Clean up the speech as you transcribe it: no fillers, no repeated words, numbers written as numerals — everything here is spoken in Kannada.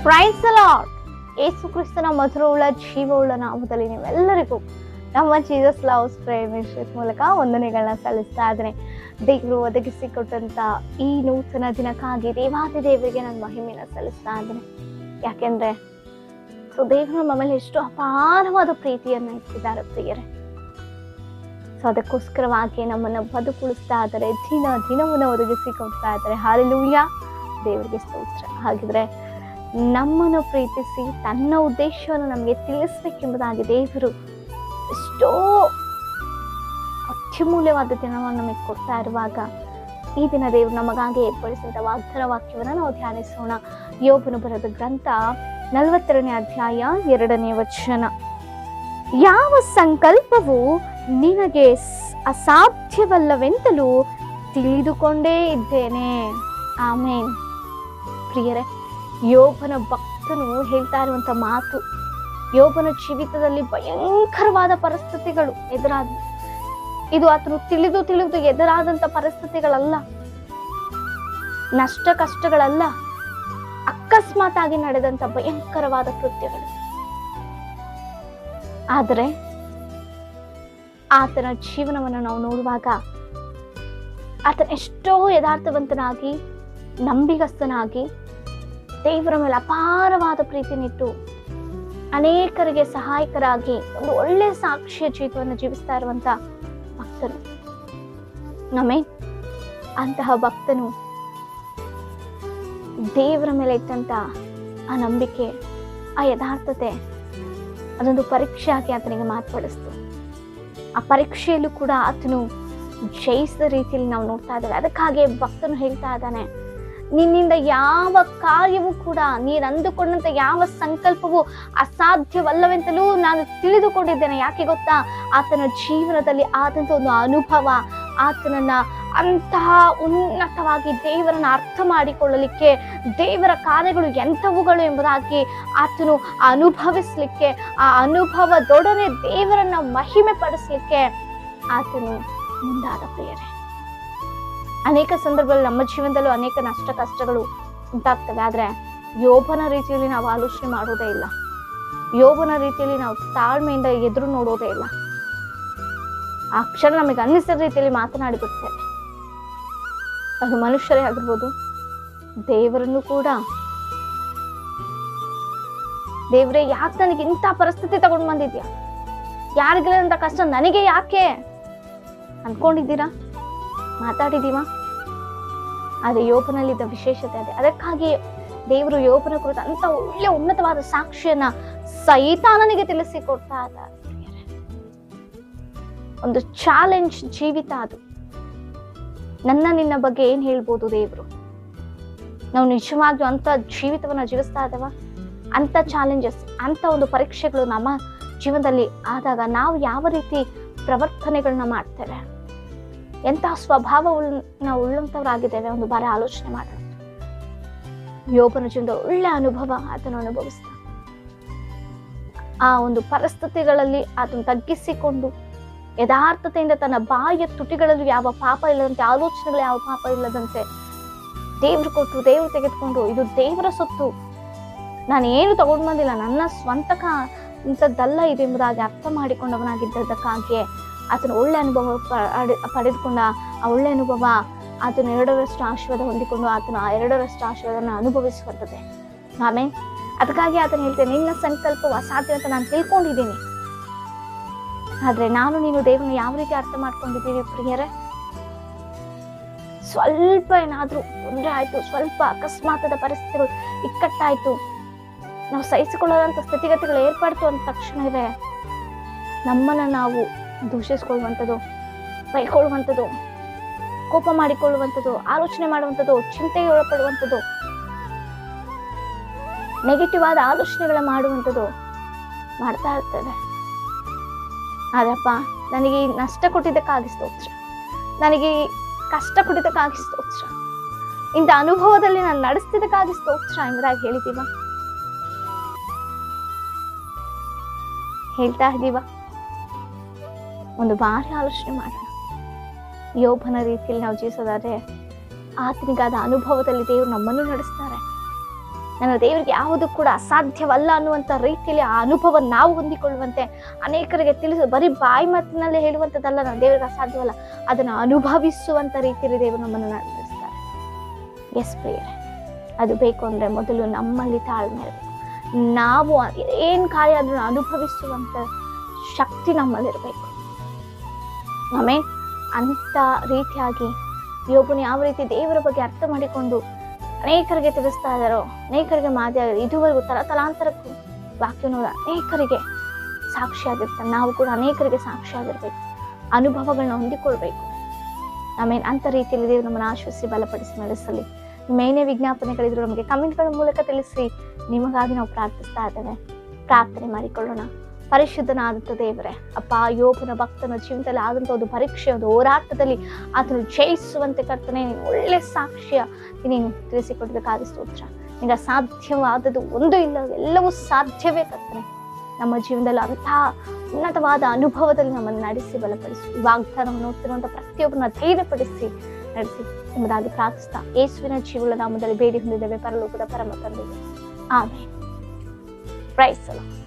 Price the lord. ಯೇಸು ಕ್ರಿಸ್ತನ ಮಧುರವುಳ್ಳ ಜೀವವುಳ್ಳ ನಾಮದಲ್ಲಿ ನೀವೆಲ್ಲರಿಗೂ ನಮ್ಮ ಜೀಸಸ್ ಲವ್ಸ್ ಪ್ರೇಯರ್ ಮಿನಿಸ್ಟ್ರೀಸ್ ಮೂಲಕ ವಂದನೆಗಳನ್ನ ಸಲ್ಲಿಸ್ತಾ ಇದ್ದೇನೆ. ದೇವರು ಒದಗಿಸಿಕೊಟ್ಟಂತ ಈ ನೂತನ ದಿನಕ್ಕಾಗಿ ದೇವಾದಿ ದೇವರಿಗೆ ನಾನು ಮಹಿಮೆನ ಸಲ್ಲಿಸ್ತಾ ಇದ್ದೇನೆ. ಯಾಕೆಂದ್ರೆ ದೇವರು ನಮ್ಮ ಮೇಲೆ ಎಷ್ಟು ಅಪಾರವಾದ ಪ್ರೀತಿಯನ್ನ ಇಟ್ಟಿದ್ದಾರೆ ಪ್ರಿಯರೇ. ಅದಕ್ಕೋಸ್ಕರವಾಗಿ ನಮ್ಮನ್ನ ಬದುಕುಳಿಸ್ತಾ ಇದ್ದಾರೆ, ದಿನವನ್ನು ಒದಗಿಸಿಕೊಡ್ತಾ ಇದ್ದಾರೆ. ಹಾಲೆಲೂಯಾ, ದೇವರಿಗೆ ಸ್ತೋತ್ರ. ಹಾಗಿದ್ರೆ ನಮ್ಮನ್ನು ಪ್ರೀತಿಸಿ ತನ್ನ ಉದ್ದೇಶವನ್ನು ನಮಗೆ ತಿಳಿಸ್ಬೇಕೆಂಬುದಾಗಿ ದೇವರು ಎಷ್ಟೋ ಅತ್ಯಮೂಲ್ಯವಾದ ದಿನವನ್ನು ನಮಗೆ ಕೊಡ್ತಾ ಇರುವಾಗ ಈ ದಿನ ದೇವರು ನಮಗಾಗಿ ಏರ್ಪಡಿಸಿದ ವಾಗ್ದಾನ ವಾಕ್ಯವನ್ನು ನಾವು ಧ್ಯಾನಿಸೋಣ. ಯೋಬನು ಬರೆದ ಗ್ರಂಥ 42ನೇ ಅಧ್ಯಾಯ 2ನೇ ವಚನ. ಯಾವ ಸಂಕಲ್ಪವು ನಿನಗೆ ಅಸಾಧ್ಯವಲ್ಲವೆಂತಲೂ ತಿಳಿದುಕೊಂಡೇ ಇದ್ದೇನೆ. ಆಮೇನ್. ಪ್ರಿಯರೇ, ಯೋಬನ ಭಕ್ತನು ಹೇಳ್ತಾ ಇರುವಂತ ಮಾತು, ಯೋಬನ ಜೀವಿತದಲ್ಲಿ ಭಯಂಕರವಾದ ಪರಿಸ್ಥಿತಿಗಳು ಎದುರಾದ, ಇದು ಆತನು ತಿಳಿದು ಎದುರಾದಂತ ಪರಿಸ್ಥಿತಿಗಳಲ್ಲ, ನಷ್ಟ ಕಷ್ಟಗಳಲ್ಲ, ಅಕಸ್ಮಾತ್ ಆಗಿ ನಡೆದಂತ ಭಯಂಕರವಾದ ಕೃತ್ಯಗಳು. ಆದರೆ ಆತನ ಜೀವನವನ್ನು ನಾವು ನೋಡುವಾಗ ಆತನ ಎಷ್ಟೋ ಯಥಾರ್ಥವಂತನಾಗಿ, ನಂಬಿಗಸ್ತನಾಗಿ, ದೇವರ ಮೇಲೆ ಅಪಾರವಾದ ಪ್ರೀತಿನಿಟ್ಟು ಅನೇಕರಿಗೆ ಸಹಾಯಕರಾಗಿ ಒಂದು ಒಳ್ಳೆಯ ಸಾಕ್ಷಿಯ ಜೀವಿತವನ್ನು ಜೀವಿಸ್ತಾ ಇರುವಂತ ಭಕ್ತನು. ಅಂತಹ ಭಕ್ತನು ದೇವರ ಮೇಲೆ ಇಟ್ಟಂತ ಆ ನಂಬಿಕೆ, ಆ ಯಥಾರ್ಥತೆ ಅದೊಂದು ಪರೀಕ್ಷೆ ಆಗಿ ಆತನಿಗೆ ಮಾರ್ಪಡಿಸ್ತು. ಆ ಪರೀಕ್ಷೆಯಲ್ಲೂ ಕೂಡ ಆತನು ಜಯಿಸಿದ ರೀತಿಯಲ್ಲಿ ನಾವು ನೋಡ್ತಾ ಇದ್ದೇವೆ. ಅದಕ್ಕಾಗಿ ಭಕ್ತನು ಹೇಳ್ತಾ ಇದ್ದಾನೆ, ನಿನ್ನಿಂದ ಯಾವ ಕಾರ್ಯವೂ ಕೂಡ, ನೀನು ಅಂದುಕೊಂಡಂತ ಯಾವ ಸಂಕಲ್ಪವೂ ಅಸಾಧ್ಯವಲ್ಲವೆಂತಲೂ ನಾನು ತಿಳಿದುಕೊಂಡಿದ್ದೇನೆ. ಯಾಕೆ ಗೊತ್ತಾ? ಆತನ ಜೀವನದಲ್ಲಿ ಆದಂತ ಒಂದು ಅನುಭವ ಆತನನ್ನ ಅಂತಹ ಉನ್ನತವಾಗಿ ದೇವರನ್ನ ಅರ್ಥ ಮಾಡಿಕೊಳ್ಳಲಿಕ್ಕೆ, ದೇವರ ಕಾರ್ಯಗಳು ಎಂಥವುಗಳು ಎಂಬುದಾಗಿ ಆತನು ಅನುಭವಿಸ್ಲಿಕ್ಕೆ, ಆ ಅನುಭವದೊಡನೆ ದೇವರನ್ನ ಮಹಿಮೆ ಪಡಿಸ್ಲಿಕ್ಕೆ ಆತನು ಮುಂದಾದ. ಪ್ರಿಯರೇ, ಅನೇಕ ಸಂದರ್ಭದಲ್ಲಿ ನಮ್ಮ ಜೀವನದಲ್ಲೂ ಅನೇಕ ನಷ್ಟ ಕಷ್ಟಗಳು ಉಂಟಾಗ್ತವೆ. ಆದ್ರೆ ಯೋಬನ ರೀತಿಯಲ್ಲಿ ನಾವು ಆಲೋಚನೆ ಮಾಡೋದೇ ಇಲ್ಲ, ಯೋಬನ ರೀತಿಯಲ್ಲಿ ನಾವು ತಾಳ್ಮೆಯಿಂದ ಎದುರು ನೋಡೋದೇ ಇಲ್ಲ. ಆ ಕ್ಷಣ ನಮಗೆ ಅನ್ನಿಸಿದ ರೀತಿಯಲ್ಲಿ ಮಾತನಾಡಿ ಬಿಡ್ತೇವೆ. ಅದು ಮನುಷ್ಯರೇ ಆಗಿರ್ಬೋದು, ದೇವರನ್ನು ಕೂಡ, ದೇವರೇ ಯಾಕೆ ನನಗೆ ಇಂಥ ಪರಿಸ್ಥಿತಿ ತಗೊಂಡು ಬಂದಿದ್ಯಾ, ಯಾರಿಗಿಲ್ಲಂತ ಕಷ್ಟ ನನಗೆ ಯಾಕೆ ಅನ್ಕೊಂಡಿದ್ದೀರಾ, ಮಾತಾಡಿದೀವ. ಆದ್ರೆ ಯೋಬನಲ್ಲಿದ್ದ ವಿಶೇಷತೆ ಅದೇ. ಅದಕ್ಕಾಗಿ ದೇವರು ಯೋಬನ ಕುರಿತು ಅಂತ ಒಳ್ಳೆ ಉನ್ನತವಾದ ಸಾಕ್ಷಿಯನ್ನ ಸೈತಾನನಿಗೆ ತಿಳಿಸಿಕೊಡ್ತಾ ಇದ್ದಾರೆ. ಒಂದು ಚಾಲೆಂಜ್ ಜೀವಿತ ಅದು. ನಿನ್ನ ಬಗ್ಗೆ ಏನ್ ಹೇಳ್ಬೋದು ದೇವರು? ನಾವು ನಿಜವಾಗಿಯೂ ಅಂತ ಜೀವಿತವನ್ನ ಜೀವಿಸ್ತಾ ಇದ್ದೇವ? ಅಂತ ಚಾಲೆಂಜಸ್, ಅಂತ ಒಂದು ಪರೀಕ್ಷೆಗಳು ನಮ್ಮ ಜೀವನದಲ್ಲಿ ಆದಾಗ ನಾವು ಯಾವ ರೀತಿ ಪ್ರವರ್ತನೆಗಳನ್ನ ಮಾಡ್ತೇವೆ, ಎಂತಹ ಸ್ವಭಾವವನ್ನು ಉಳ್ಳಂತವರಾಗಿದ್ದೇವೆ, ಒಂದು ಬಾರಿ ಆಲೋಚನೆ ಮಾಡೋಣ. ಯೋಬನ ಜೀವನದ ಒಳ್ಳೆ ಅನುಭವ ಆತನು ಅನುಭವಿಸ್ತ, ಆ ಒಂದು ಪರಿಸ್ಥಿತಿಗಳಲ್ಲಿ ಆತನು ತಗ್ಗಿಸಿಕೊಂಡು ಯಥಾರ್ಥತೆಯಿಂದ ತನ್ನ ಬಾಯಿಯ ತುಟಿಗಳಲ್ಲಿ ಯಾವ ಪಾಪ ಇಲ್ಲದಂತೆ, ಆಲೋಚನೆಗಳು ಯಾವ ಪಾಪ ಇಲ್ಲದಂತೆ, ದೇವ್ರು ಕೊಟ್ಟು ದೇವ್ರು ತೆಗೆದುಕೊಂಡು ಇದು ದೇವರ ಸೊತ್ತು, ನಾನು ಏನು ತಗೊಂಡು ಬಂದಿಲ್ಲ, ನನ್ನ ಸ್ವಂತಕ ಇಂಥದ್ದಲ್ಲ ಇದು ಎಂಬುದಾಗಿ ಅರ್ಥ ಮಾಡಿಕೊಂಡವನಾಗಿದ್ದದಕ್ಕಾಗಿಯೇ ಆತನ ಒಳ್ಳೆ ಅನುಭವ ಪಡೆದುಕೊಂಡ. ಆ ಒಳ್ಳೆ ಅನುಭವ ಆತನ 2ರಷ್ಟು ಆಶೀರ್ವಾದ ಹೊಂದಿಕೊಂಡು ಆತನ ಆ 2ರಷ್ಟು ಆಶೀರ್ವಾದನ ಅನುಭವಿಸುವಂಥದ್ದೇ. ಆಮೇಲೆ ಅದಕ್ಕಾಗಿ ಆತನ ಹೇಳ್ತೇನೆ, ನಿನ್ನ ಸಂಕಲ್ಪವು ಅಸಾಧ್ಯ ಅಂತ ನಾನು ತಿಳ್ಕೊಂಡಿದ್ದೀನಿ. ಆದ್ರೆ ನಾನು ನೀನು ದೇವರನ್ನ ಯಾವ ರೀತಿ ಅರ್ಥ ಮಾಡ್ಕೊಂಡಿದ್ದೀವಿ ಪ್ರಿಯರೇ? ಸ್ವಲ್ಪ ಏನಾದ್ರೂ ತೊಂದರೆ ಆಯ್ತು, ಸ್ವಲ್ಪ ಅಕಸ್ಮಾತದ ಪರಿಸ್ಥಿತಿಗಳು ಇಕ್ಕಟ್ಟಾಯ್ತು, ನಾವು ಸಹಿಸಿಕೊಳ್ಳೋದಂತ ಸ್ಥಿತಿಗತಿಗಳು ಏರ್ಪಡ್ತು ಅಂದ ತಕ್ಷಣವೇ ನಮ್ಮನ್ನ ನಾವು ದೂಷಿಸ್ಕೊಳ್ಳುವಂಥದ್ದು, ಬೈಕೊಳ್ಳುವಂಥದ್ದು, ಕೋಪ ಮಾಡಿಕೊಳ್ಳುವಂಥದ್ದು, ಆಲೋಚನೆ ಮಾಡುವಂಥದ್ದು, ಚಿಂತೆಗೆ ಒಳಪಡುವಂಥದ್ದು, ನೆಗೆಟಿವ್ ಆದ ಆಲೋಚನೆಗಳ ಮಾಡುವಂಥದ್ದು ಮಾಡ್ತಾ ಇರ್ತೇವೆ. ಆದ್ರಪ್ಪ, ನನಗೆ ಈ ನಷ್ಟ ಕೊಟ್ಟಿದ್ದಕ್ಕಾಗಿ ಸ್ತೋತ್ರ, ನನಗೆ ಈ ಕಷ್ಟ ಕೊಟ್ಟಿದ್ದಕ್ಕಾಗಿ ಸ್ತೋತ್ರ, ಇಂಥ ಅನುಭವದಲ್ಲಿ ನಾನು ನಡೆಸ್ತಿದ್ದಕ್ಕಾಗಿ ಸ್ತೋತ್ರ ಎಂಬುದಾಗಿ ಹೇಳಿದೀವ, ಹೇಳ್ತಾ ಇದ್ದೀವ? ಒಂದು ಬಾರಿ ಆಲೋಚನೆ ಮಾಡೋಣ. ಯೋಬನ ರೀತಿಯಲ್ಲಿ ನಾವು ಜೀವಿಸೋದಾದ್ರೆ ಆತನಿಗಾದ ಅನುಭವದಲ್ಲಿ ದೇವರು ನಮ್ಮನ್ನು ನಡೆಸ್ತಾರೆ. ನನ್ನ ದೇವರಿಗೆ ಯಾವುದು ಕೂಡ ಅಸಾಧ್ಯವಲ್ಲ ಅನ್ನುವಂಥ ರೀತಿಯಲ್ಲಿ ಆ ಅನುಭವ ನಾವು ಹೊಂದಿಕೊಳ್ಳುವಂತೆ ಅನೇಕರಿಗೆ ತಿಳಿಸು. ಬರೀ ಬಾಯಿ ಮಾತಿನಲ್ಲಿ ಹೇಳುವಂಥದ್ದಲ್ಲ, ನನ್ನ ದೇವರಿಗೆ ಅಸಾಧ್ಯವಲ್ಲ, ಅದನ್ನು ಅನುಭವಿಸುವಂಥ ರೀತಿಯಲ್ಲಿ ದೇವರು ನಮ್ಮನ್ನು ನಡೆಸ್ತಾರೆ. ಎಸ್ ಪ್ರಿಯರೇ, ಅದು ಬೇಕು ಅಂದರೆ ಮೊದಲು ನಮ್ಮಲ್ಲಿ ತಾಳ್ಮೆ ಇರಬೇಕು. ನಾವು ಏನು ಕಾರ್ಯ ಅದನ್ನು ಅನುಭವಿಸುವಂಥ ಶಕ್ತಿ ನಮ್ಮಲ್ಲಿರಬೇಕು. ಆಮೇಲೆ ಅಂಥ ರೀತಿಯಾಗಿ ಯೋಬನು ಯಾವ ರೀತಿ ದೇವರ ಬಗ್ಗೆ ಅರ್ಥ ಮಾಡಿಕೊಂಡು ಅನೇಕರಿಗೆ ತಿಳಿಸ್ತಾ ಇದ್ದಾರೋ, ಅನೇಕರಿಗೆ ಮಾದರಿ ಇದುವರೆಗೂ ತಲಾಂತರಕ್ಕೂ ವಾಕ್ಯವನ್ನು ಅನೇಕರಿಗೆ ಸಾಕ್ಷಿಯಾಗಿರ್ತಾರೆ. ನಾವು ಕೂಡ ಅನೇಕರಿಗೆ ಸಾಕ್ಷಿಯಾಗಿರ್ಬೇಕು, ಅನುಭವಗಳನ್ನ ಹೊಂದಿಕೊಳ್ಬೇಕು. ಆಮೇಲೆ ಅಂಥ ರೀತಿಯಲ್ಲಿ ದೇವರು ನಮ್ಮನ್ನು ಆಶ್ವಸಿ ಬಲಪಡಿಸಿ ನಡೆಸಲಿ. ಮೇನೇ ವಿಜ್ಞಾಪನೆಗಳಿದ್ರು ನಮಗೆ ಕಮೆಂಟ್ಗಳ ಮೂಲಕ ತಿಳಿಸಿ. ನಿಮಗಾಗಿ ನಾವು ಪ್ರಾರ್ಥಿಸ್ತಾ ಇದ್ದೇವೆ. ಪ್ರಾರ್ಥನೆ ಮಾಡಿಕೊಳ್ಳೋಣ. ಪರಿಶುದ್ಧನಾದಂಥ ದೇವರೇ, ಅಪ್ಪ, ಯೋಬನ ಭಕ್ತನ ಜೀವನದಲ್ಲಿ ಆದಂಥ ಒಂದು ಪರೀಕ್ಷೆ, ಒಂದು ಹೋರಾಟದಲ್ಲಿ ಆತನು ಜಯಿಸುವಂತೆ ಕರ್ತನೆ ನೀನು ಒಳ್ಳೆ ಸಾಕ್ಷ್ಯ ನೀನು ತಿಳಿಸಿಕೊಡ್ಬೇಕಾದ ಸ್ತೋತ್ರ. ನಿಂಗೆ ಅಸಾಧ್ಯವಾದದ್ದು ಒಂದು ಇಲ್ಲ, ಎಲ್ಲವೂ ಸಾಧ್ಯವೇ ಕರ್ತನೆ. ನಮ್ಮ ಜೀವನದಲ್ಲಿ ಅಂತಹ ಉನ್ನತವಾದ ಅನುಭವದಲ್ಲಿ ನಮ್ಮನ್ನು ನಡೆಸಿ ಬಲಪಡಿಸಿ. ಈ ವಾಗ್ದಾನವನ್ನು ಓದ್ತಿರುವಂಥ ಪ್ರತಿಯೊಬ್ಬರನ್ನ ಧೈರ್ಯಪಡಿಸಿ ನಡೆಸಿ ಎಂಬುದಾಗಿ ಪ್ರಾರ್ಥಿಸ್ತಾ ಯೇಸುವಿನ ಜೀವನ ನಾಮದಲ್ಲಿ ಬೇಡಿ ಹೊಂದಿದ್ದೇವೆ ಪರಲೋಕದ ಪರಮ ತಂದೆಗೆ. ಆಮೇಲೆ ಪ್ರೈಸ್ ದಿ ಲಾರ್ಡ್.